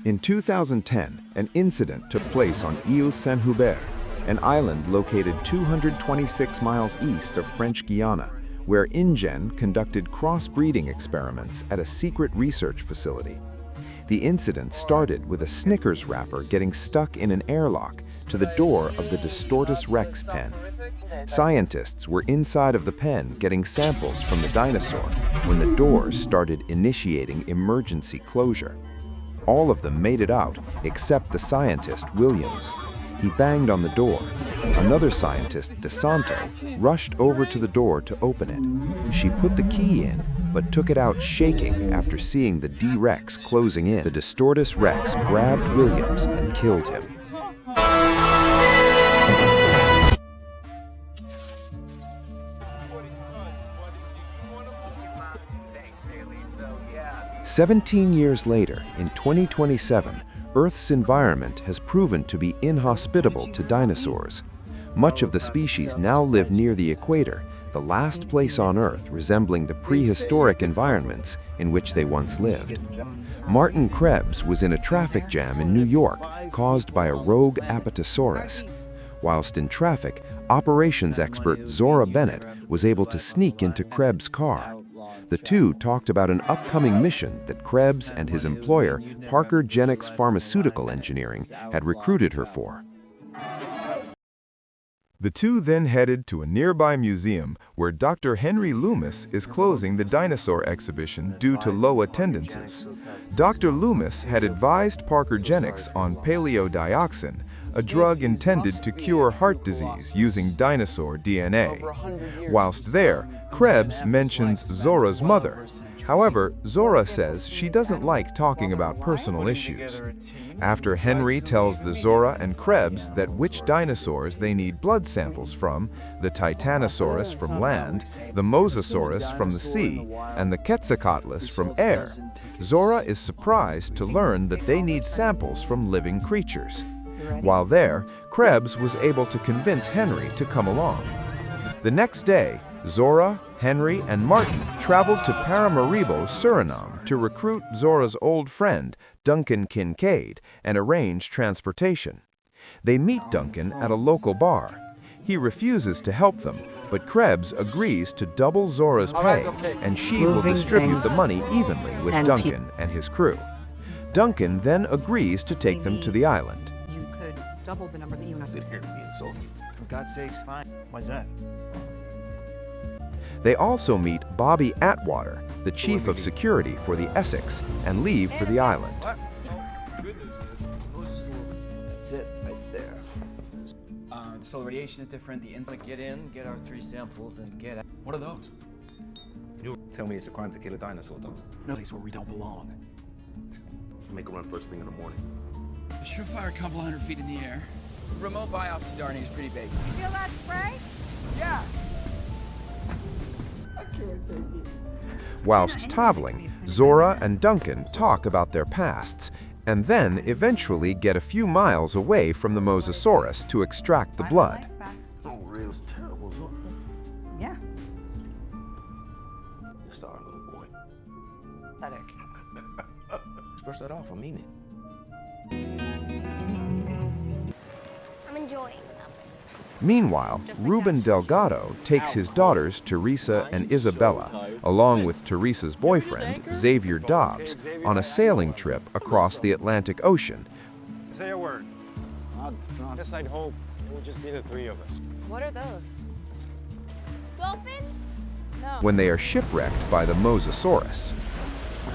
In 2010, an incident took place on Île Saint-Hubert, an island located 226 miles east of French Guiana, where InGen conducted cross-breeding experiments at a secret research facility. The incident started with a Snickers wrapper getting stuck in an airlock to the door of the Distortus Rex pen. Scientists were inside of the pen getting samples from the dinosaur when the doors started initiating emergency closure. All of them made it out except the scientist, Williams. He banged on the door. Another scientist, DeSanto, rushed over to the door to open it. She put the key in, but took it out shaking after seeing the D-Rex closing in. The Distortus Rex grabbed Williams and killed him. 17 years later, in 2027, Earth's environment has proven to be inhospitable to dinosaurs. Much of the species now live near the equator, the last place on Earth resembling the prehistoric environments in which they once lived. Martin Krebs was in a traffic jam in New York caused by a rogue Apatosaurus. Whilst in traffic, operations expert Zora Bennett was able to sneak into Krebs' car. The two talked about an upcoming mission that Krebs and his employer, Parker Genix Pharmaceutical Engineering, had recruited her for. The two then headed to a nearby museum where Dr. Henry Loomis is closing the dinosaur exhibition due to low attendances. Dr. Loomis had advised Parker Genix on paleodioxin, a drug intended to cure heart disease using dinosaur DNA. Whilst there, Krebs mentions Zora's mother. However, Zora says she doesn't like talking about personal issues. After Henry tells the Zora and Krebs that which dinosaurs they need blood samples from, the Titanosaurus from land, the Mosasaurus from the sea, and the Quetzalcoatlus from air, Zora is surprised to learn that they need samples from living creatures. While there, Krebs was able to convince Henry to come along. The next day, Zora, Henry, and Martin traveled to Paramaribo, Suriname to recruit Zora's old friend, Duncan Kincaid, and arrange transportation. They meet Duncan at a local bar. He refuses to help them, but Krebs agrees to double Zora's pay, and she will distribute the money evenly with Duncan and his crew. Duncan then agrees to take them to the island. You could double the number that you know. Sit here and be insulted. For God's sakes, fine. Why's that? They also meet Bobby Atwater, the chief of security for the Essex, and leave for the island. That's it, right there. Solar radiation is different. The inside. Get in, get our 3 samples, and get out. What are those? You tell me it's a crime to kill a dinosaur, doctor. No place where we don't belong. Make a run first thing in the morning. Sure fire a couple 100 feet in the air. Remote biopsy, Darnie, is pretty big. Feel that spray? Yeah. I can't take it. Whilst traveling, Zora and Duncan talk about their pasts, and then eventually get a few miles away from the Mosasaurus to extract the blood. Oh, real is terrible, Zora. Yeah. You're sorry, little boy. Pathetic. Express that off, I mean it. I'm enjoying them. Meanwhile, Ruben Delgado takes his daughters, Teresa and Isabella, along with Teresa's boyfriend, Xavier Dobbs, on a sailing trip across the Atlantic Ocean. Say a word. I guess I'd hope it would just be the 3 of us. What are those? Dolphins? No. When they are shipwrecked by the Mosasaurus.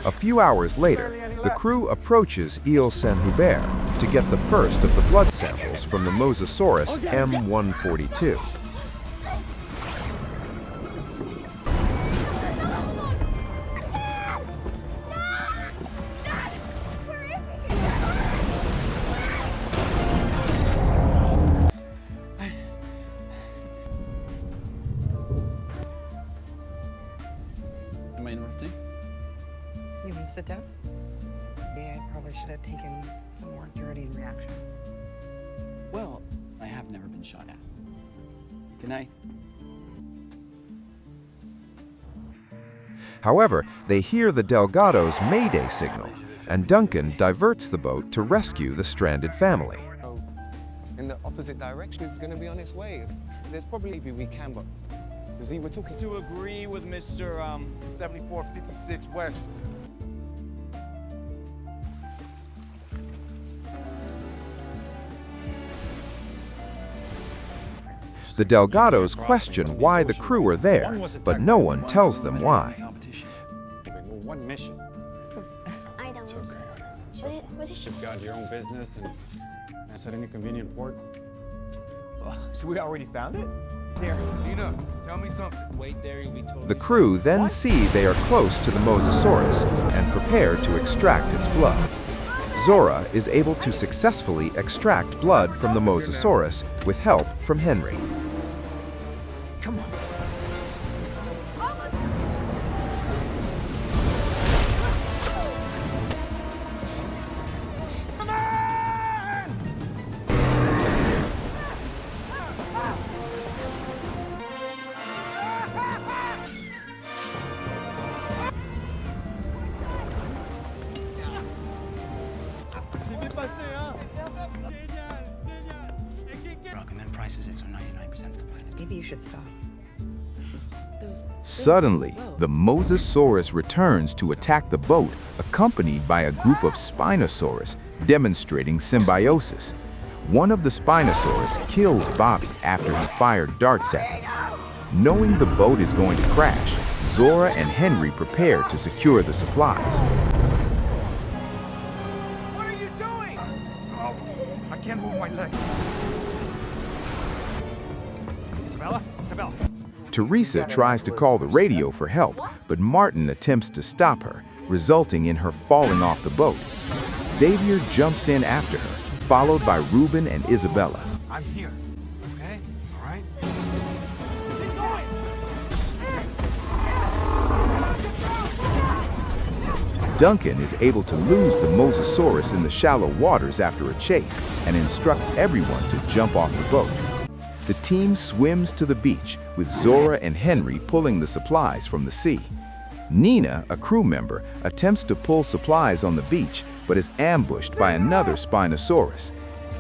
A few hours later, the crew approaches Île Saint-Hubert to get the first of the blood samples from the Mosasaurus M142. Am I interrupting? You want to sit down? Yeah, I probably should have taken some more Duradian reaction. Well, I have never been shot at. Good night. However, they hear the Delgados' Mayday signal. and Duncan diverts the boat to rescue the stranded family. In the opposite direction, it's going to be on its way. There's probably maybe we can, but Z, we're talking To agree with Mr. 7456 West. The Delgados question why the crew are there, but no one tells them why. What mission? Items. What is she? You've got your own business and that's at any convenient port. So we already found it? Here, Dina, tell me something. Wait there, you'll be told. The crew then see they are close to the Mosasaurus and prepare to extract its blood. Zora is able to successfully extract blood from the Mosasaurus with help from Henry. Come on. And then prices it so 99% of the planet. Maybe you should stop. Suddenly, the Mosasaurus returns to attack the boat, accompanied by a group of Spinosaurus demonstrating symbiosis. One of the Spinosaurus kills Bobby after he fired darts at him. Knowing the boat is going to crash, Zora and Henry prepare to secure the supplies. What are you doing? Oh, I can't move my leg. Isabella? Teresa tries to call the radio for help, but Martin attempts to stop her, resulting in her falling off the boat. Xavier jumps in after her, followed by Ruben and Isabella. I'm here, okay? All right? Keep going! Duncan is able to lose the Mosasaurus in the shallow waters after a chase and instructs everyone to jump off the boat. The team swims to the beach, with Zora and Henry pulling the supplies from the sea. Nina, a crew member, attempts to pull supplies on the beach, but is ambushed by another Spinosaurus.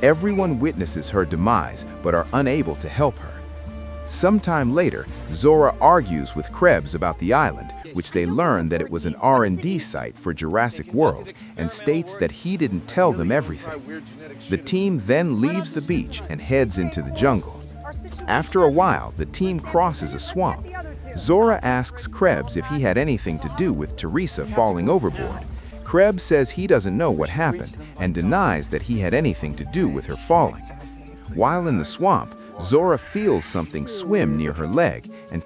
Everyone witnesses her demise, but are unable to help her. Sometime later, Zora argues with Krebs about the island, which they learn that it was an R&D site for Jurassic World, and states that he didn't tell them everything. The team then leaves the beach and heads into the jungle. After a while, the team crosses a swamp. Zora asks Krebs if he had anything to do with Teresa falling overboard. Krebs says he doesn't know what happened and denies that he had anything to do with her falling. While in the swamp, Zora feels something swim near her leg and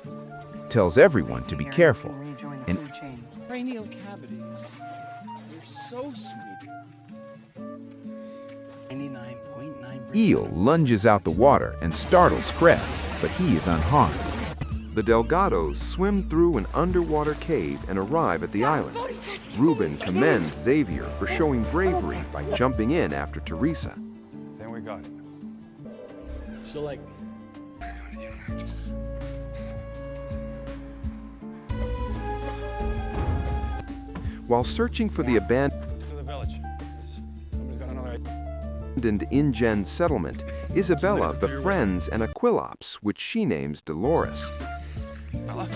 tells everyone to be careful. And Cranial cavities. They're so sweet. 99.9%. Eel lunges out the water and startles Krebs, but he is unharmed. The Delgados swim through an underwater cave and arrive at the island. Ruben commends Xavier for showing bravery by jumping in after Teresa. Then we got it. So, like, While searching for the To the village. Somebody's got another idea. abandoned InGen settlement, Isabella befriends an Aquilops, which she names Dolores. Bella?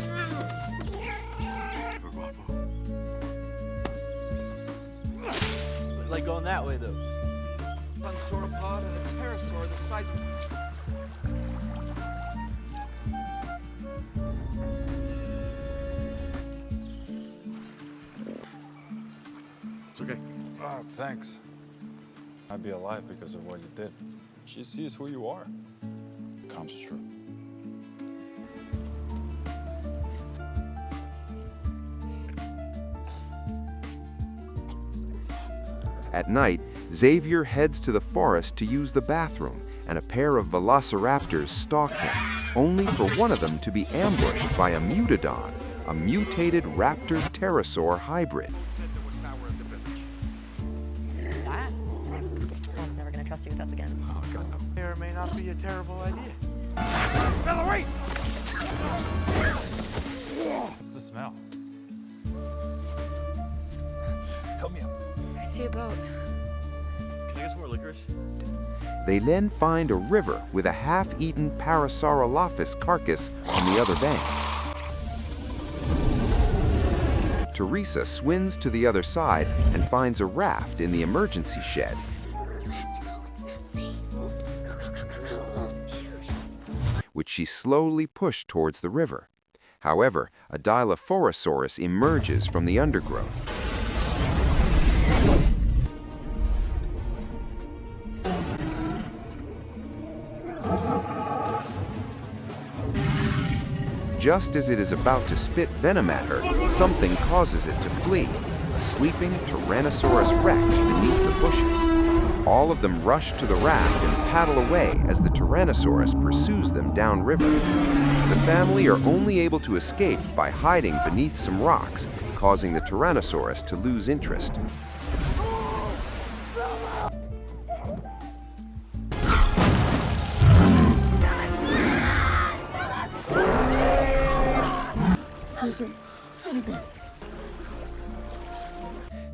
Like going that way, though. One sauropod and a pterosaur the size of... It's okay. Ah, thanks. I'd be alive because of what you did. She sees who you are. Comes true. At night, Xavier heads to the forest to use the bathroom, and a pair of velociraptors stalk him, only for one of them to be ambushed by a mutodon, a mutated raptor-pterosaur hybrid. Mom's never gonna trust you with us again. Oh, God, no. May or may not be a terrible idea. Bella, wait! What's the smell? Help me up. see a boat. Can I get some more licorice? They then find a river with a half-eaten Parasaurolophus carcass on the other bank. Teresa swims to the other side and finds a raft in the emergency shed. Which she slowly pushed towards the river. However, a Dilophosaurus emerges from the undergrowth. Just as it is about to spit venom at her, something causes it to flee. A sleeping Tyrannosaurus Rex beneath the bushes. All of them rush to the raft and paddle away as the Tyrannosaurus pursues them downriver. The family are only able to escape by hiding beneath some rocks, causing the Tyrannosaurus to lose interest.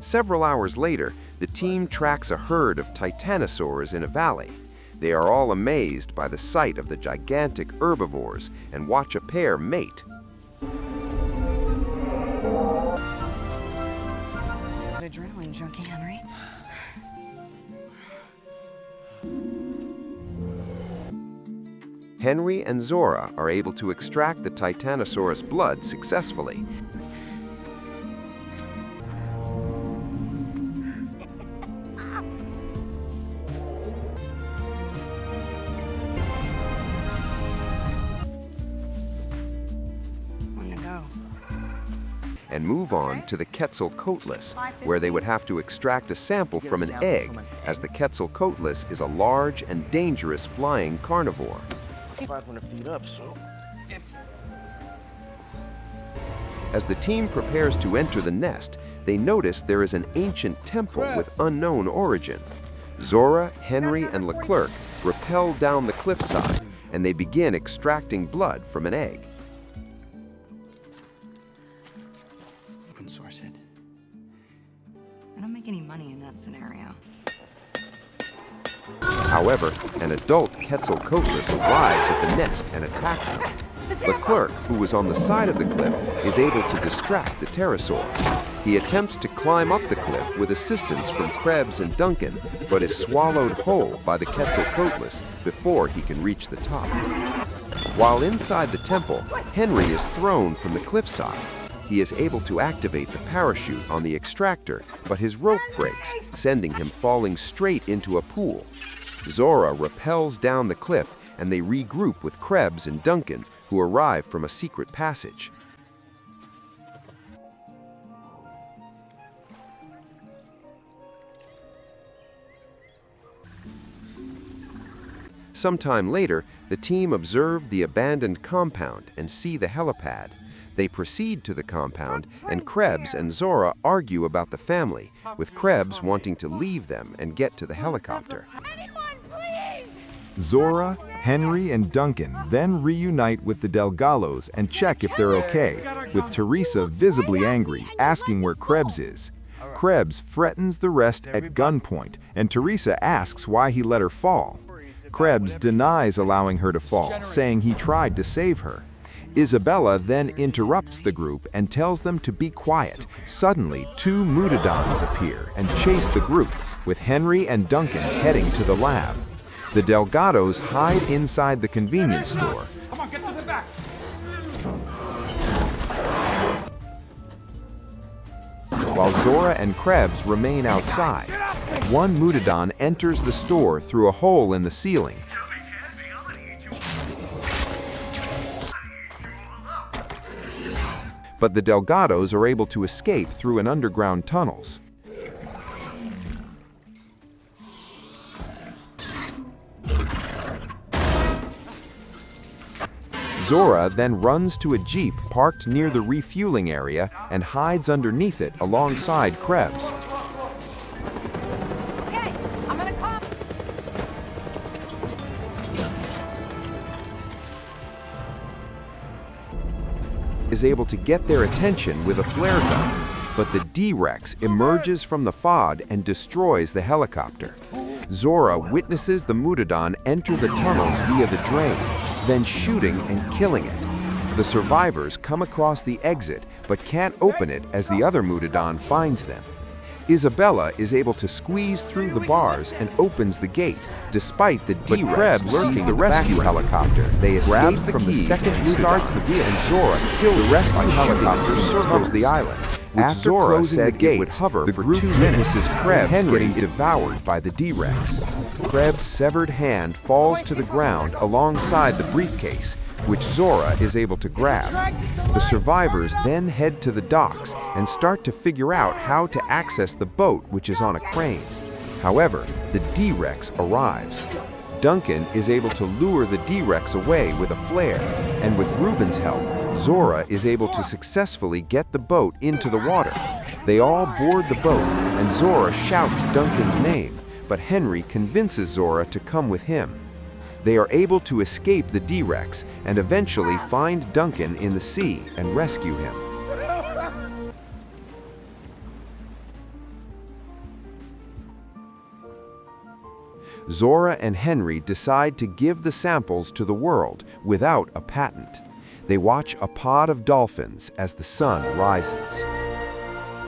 Several hours later, the team tracks a herd of titanosaurs in a valley. They are all amazed by the sight of the gigantic herbivores and watch a pair mate. An adrenaline junkie, Henry. Henry and Zora are able to extract the Titanosaurus blood successfully. And move on to the Quetzalcoatlus, where they would have to extract a sample from an egg, as the Quetzalcoatlus is a large and dangerous flying carnivore. 500 feet up, so. As the team prepares to enter the nest, they notice there is an ancient temple with unknown origin. Zora, Henry, and Leclerc rappel down the cliffside, and they begin extracting blood from an egg. Open source it. I don't make any money in that scenario. However, an adult Quetzalcoatlus arrives at the nest and attacks them. Leclerc, who was on the side of the cliff, is able to distract the pterosaur. He attempts to climb up the cliff with assistance from Krebs and Duncan, but is swallowed whole by the Quetzalcoatlus before he can reach the top. While inside the temple, Henry is thrown from the cliffside. He is able to activate the parachute on the extractor, but his rope breaks, sending him falling straight into a pool. Zora rappels down the cliff, and they regroup with Krebs and Duncan, who arrive from a secret passage. Sometime later, the team observe the abandoned compound and see the helipad. They proceed to the compound, and Krebs and Zora argue about the family, with Krebs wanting to leave them and get to the helicopter. Zora, Henry, and Duncan then reunite with the Delgalos and check if they're okay, with Teresa visibly angry, asking where Krebs is. Krebs threatens the rest at gunpoint, and Teresa asks why he let her fall. Krebs denies allowing her to fall, saying he tried to save her. Isabella then interrupts the group and tells them to be quiet. Suddenly, two Mutodons appear and chase the group, with Henry and Duncan heading to the lab. The Delgados hide inside the convenience store. Come on, get to the back. While Zora and Krebs remain outside. One Mutodon enters the store through a hole in the ceiling. But the Delgados are able to escape through an underground tunnels. Zora then runs to a jeep parked near the refueling area and hides underneath it alongside Krebs. Okay, I'm gonna come. Is able to get their attention with a flare gun, but the D-Rex emerges from the FOD and destroys the helicopter. Zora witnesses the Mutodon enter the tunnels via the drain, then shooting and killing it. The survivors come across the exit but can't open it as the other Mutodon finds them. Isabella is able to squeeze through the bars and opens the gate, despite the D-Rex lurking the rescue helicopter. They escape from the second starts the vehicle, and Zora kills the rescue helicopter circles the island. After Zora said the gate would hover for 2 minutes, Krebs getting devoured by the D-Rex. Krebs' severed hand falls to the ground alongside the briefcase, which Zora is able to grab. The survivors then head to the docks and start to figure out how to access the boat, which is on a crane. However, the D-Rex arrives. Duncan is able to lure the D-Rex away with a flare, and with Ruben's help, Zora is able to successfully get the boat into the water. They all board the boat, and Zora shouts Duncan's name, but Henry convinces Zora to come with him. They are able to escape the D-Rex and eventually find Duncan in the sea and rescue him. Zora and Henry decide to give the samples to the world without a patent. They watch a pod of dolphins as the sun rises.